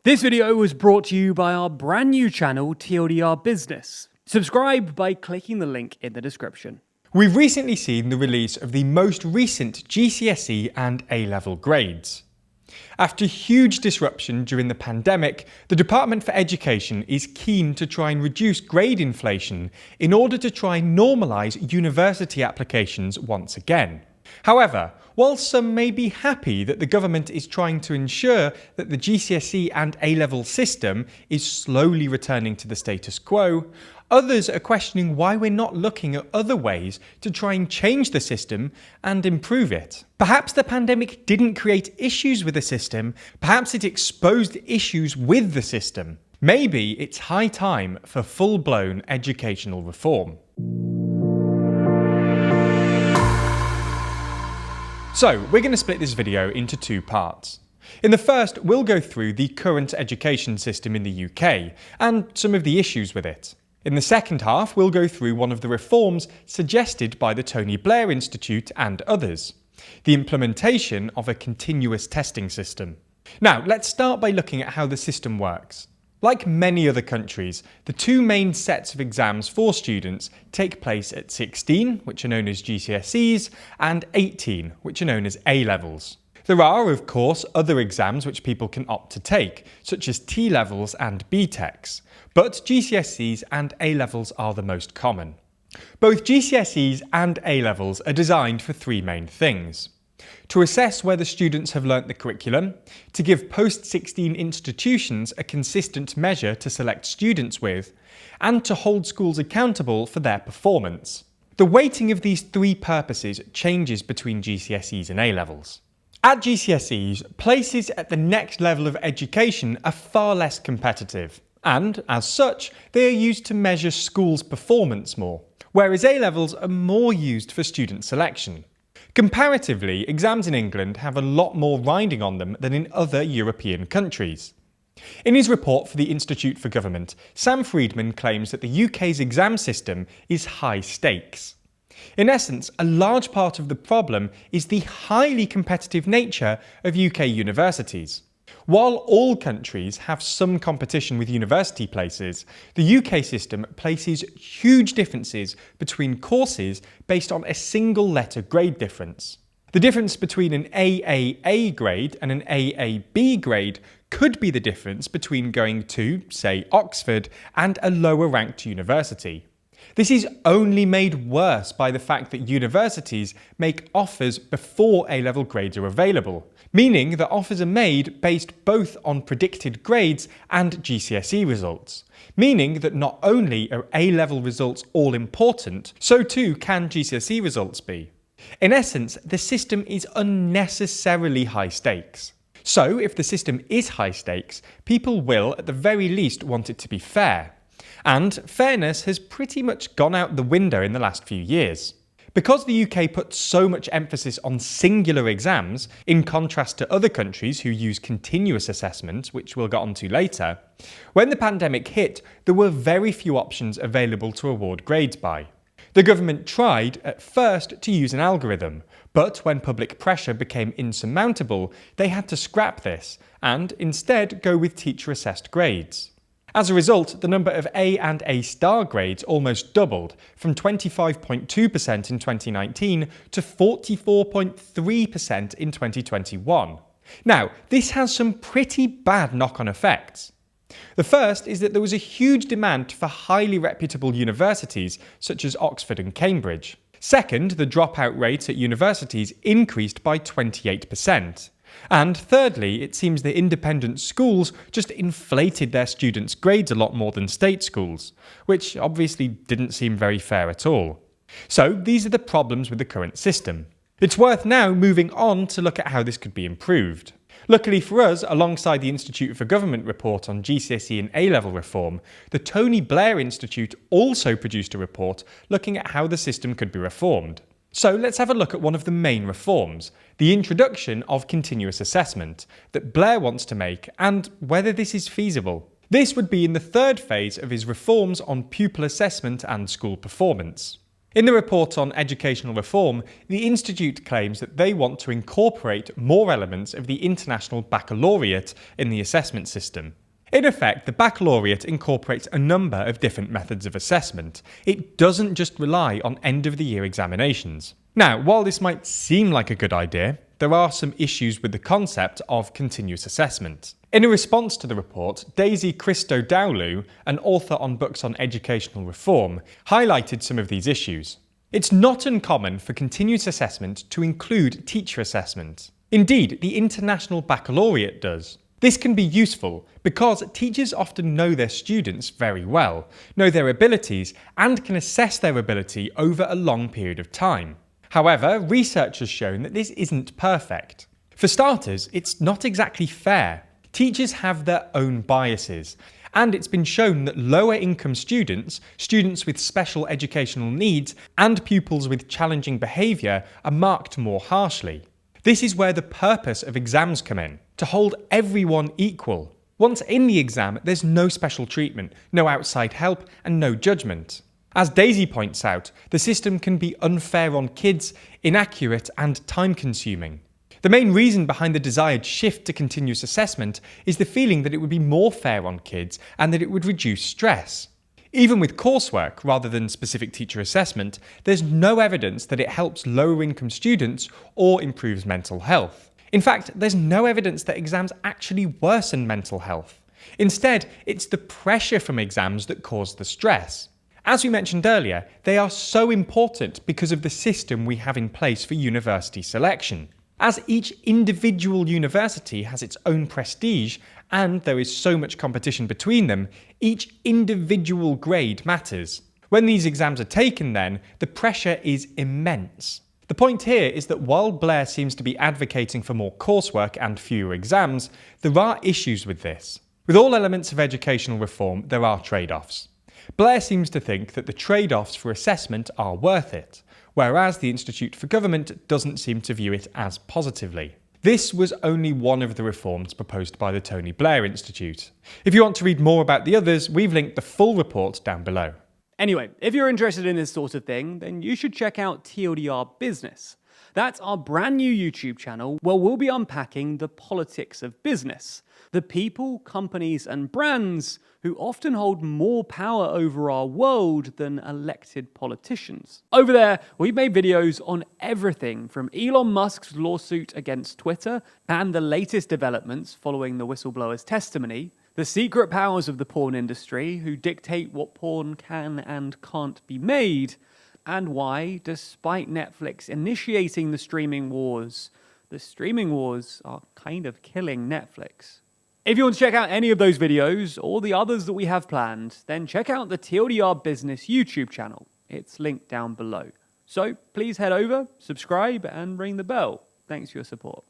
This video was brought to you by our brand new channel, TLDR Business. Subscribe by clicking the link in the description. We've recently seen the release of the most recent GCSE and A-level grades. After huge disruption during the pandemic, the Department for Education is keen to try and reduce grade inflation in order to try and normalise university applications once again. However, while some may be happy that the government is trying to ensure that the GCSE and A-level system is slowly returning to the status quo, others are questioning why we're not looking at other ways to try and change the system and improve it. Perhaps the pandemic didn't create issues with the system, perhaps it exposed issues with the system. Maybe it's high time for full-blown educational reform. So, we're going to split this video into two parts. In the first, we'll go through the current education system in the UK and some of the issues with it. In the second half, we'll go through one of the reforms suggested by the Tony Blair Institute and others, the implementation of a continuous testing system. Now, let's start by looking at how the system works. Like many other countries, the two main sets of exams for students take place at 16, which are known as GCSEs, and 18, which are known as A-levels. There are, of course, other exams which people can opt to take, such as T-levels and B-Techs, but GCSEs and A-levels are the most common. Both GCSEs and A-levels are designed for three main things: to assess whether students have learnt the curriculum, to give post-16 institutions a consistent measure to select students with, and to hold schools accountable for their performance. The weighting of these three purposes changes between GCSEs and A-levels. At GCSEs, places at the next level of education are far less competitive, and, as such, they are used to measure schools' performance more, whereas A-levels are more used for student selection. Comparatively, exams in England have a lot more riding on them than in other European countries. In his report for the Institute for Government, Sam Friedman claims that the UK's exam system is high stakes. In essence, a large part of the problem is the highly competitive nature of UK universities. While all countries have some competition with university places, the UK system places huge differences between courses based on a single letter grade difference. The difference between an AAA grade and an AAB grade could be the difference between going to, say, Oxford and a lower ranked university. This is only made worse by the fact that universities make offers before A-level grades are available, meaning that offers are made based both on predicted grades and GCSE results, meaning that not only are A-level results all important, so too can GCSE results be. In essence, the system is unnecessarily high stakes. So, if the system is high stakes, people will, at the very least, want it to be fair. And fairness has pretty much gone out the window in the last few years. Because the UK puts so much emphasis on singular exams, in contrast to other countries who use continuous assessment, which we'll get onto later, when the pandemic hit, there were very few options available to award grades by. The government tried, at first, to use an algorithm, but when public pressure became insurmountable, they had to scrap this, and instead go with teacher-assessed grades. As a result, the number of A and A-star grades almost doubled, from 25.2% in 2019 to 44.3% in 2021. Now, this has some pretty bad knock-on effects. The first is that there was a huge demand for highly reputable universities such as Oxford and Cambridge. Second, the dropout rates at universities increased by 28%. And thirdly, it seems that independent schools just inflated their students' grades a lot more than state schools, which obviously didn't seem very fair at all. So these are the problems with the current system. It's worth now moving on to look at how this could be improved. Luckily for us, alongside the Institute for Government report on GCSE and A-level reform, the Tony Blair Institute also produced a report looking at how the system could be reformed. So let's have a look at one of the main reforms, the introduction of continuous assessment, that Blair wants to make and whether this is feasible. This would be in the third phase of his reforms on pupil assessment and school performance. In the report on educational reform, the Institute claims that they want to incorporate more elements of the International Baccalaureate in the assessment system. In effect, the baccalaureate incorporates a number of different methods of assessment. It doesn't just rely on end-of-the-year examinations. Now, while this might seem like a good idea, there are some issues with the concept of continuous assessment. In a response to the report, Daisy Christodoulou, an author on books on educational reform, highlighted some of these issues. It's not uncommon for continuous assessment to include teacher assessment. Indeed, the International Baccalaureate does. This can be useful because teachers often know their students very well, know their abilities, and can assess their ability over a long period of time. However, research has shown that this isn't perfect. For starters, it's not exactly fair. Teachers have their own biases, and it's been shown that lower income students, students with special educational needs, and pupils with challenging behaviour are marked more harshly. This is where the purpose of exams come in, to hold everyone equal. Once in the exam, there's no special treatment, no outside help, and no judgment. As Daisy points out, the system can be unfair on kids, inaccurate, and time-consuming. The main reason behind the desired shift to continuous assessment is the feeling that it would be more fair on kids and that it would reduce stress. Even with coursework, rather than specific teacher assessment, there's no evidence that it helps lower-income students or improves mental health. In fact, there's no evidence that exams actually worsen mental health. Instead, it's the pressure from exams that cause the stress. As we mentioned earlier, they are so important because of the system we have in place for university selection. As each individual university has its own prestige, and there is so much competition between them, each individual grade matters. When these exams are taken then, the pressure is immense. The point here is that while Blair seems to be advocating for more coursework and fewer exams, there are issues with this. With all elements of educational reform, there are trade-offs. Blair seems to think that the trade-offs for assessment are worth it, whereas the Institute for Government doesn't seem to view it as positively. This was only one of the reforms proposed by the Tony Blair Institute. If you want to read more about the others, we've linked the full report down below. Anyway, if you're interested in this sort of thing, then you should check out TLDR Business. That's our brand new YouTube channel where we'll be unpacking the politics of business, the people, companies, and brands who often hold more power over our world than elected politicians. Over there, we've made videos on everything from Elon Musk's lawsuit against Twitter and the latest developments following the whistleblower's testimony, the secret powers of the porn industry who dictate what porn can and can't be made, and why, despite Netflix initiating the streaming wars are kind of killing Netflix. If you want to check out any of those videos, or the others that we have planned, then check out the TLDR Business YouTube channel. It's linked down below. So please head over, subscribe, and ring the bell. Thanks for your support.